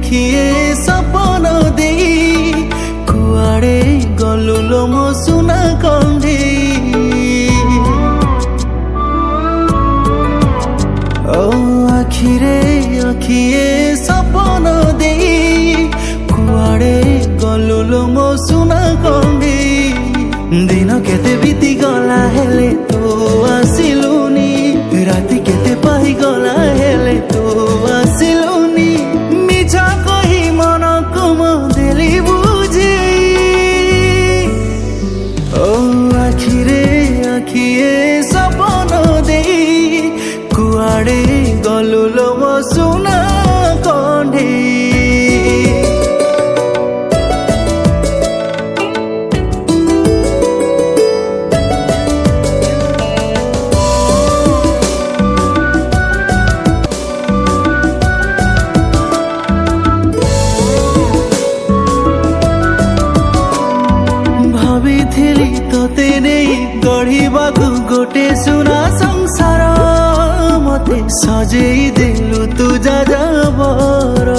আখিয়ে সপন দেই কুয়াড়ে গলুলো মো সুনা কণ্ঠেই ও আখিরে আখিয়ে সপন দেই কুয়াড়ে গলুলো মো সুনা কণ্ঠেই দিন কেতে বিতি গলা হেলে তো আসিলুনি রাতি কেতে পাই গলা হেলে তো আসিলুনি মিছা কহি মনকু মো দেলি বুঝি ও আখিরে আখিয়ে সপন দেই কুয়াড়ে গলুলো মো সুনা কণ্ঠেই ଭାବିଥିଲି ତତେ ନେଇ ଗଢ଼ିବାକୁ ଗୋଟେ ସୁନା ସଂସାର ମତେ ସଜେଇ ଦେଲୁ ତୁ ଯାଯାବର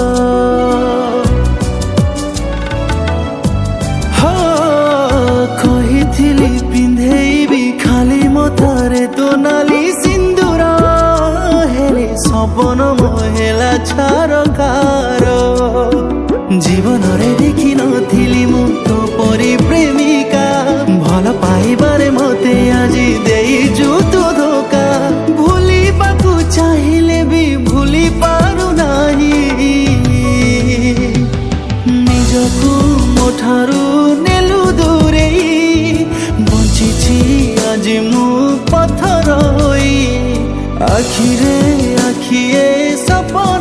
କହିଥିଲି ପିନ୍ଧେଇବି ଖାଲି ମଥାରେ ତୋ ନାଲି ସିନ୍ଦୁର ହେଲେ ସପନ ମୋ ହେଲା ଛାରକାର ଜୀବନରେ ଦେଖି ନଥିଲି ମୁଁ ତୋ ପରି ପ୍ରେମିକା ଭଲ ପାଇବାରେ ମତେ ଆଜି ଦେଇଛୁ ତୁ ଧୋକା ଭୁଲିବାକୁ ଚାହିଁଲେ ବି ଭୁଲି ପାରୁନାହିଁ ନିଜକୁ ମୋ ଠାରୁ ନେଲୁ ଦୂରେଇ ବଞ୍ଚିଛି ଆଜି ମୁଁ ପଥର ହୋଇ ଆଖିରେ ଆଖିଏ ସପନ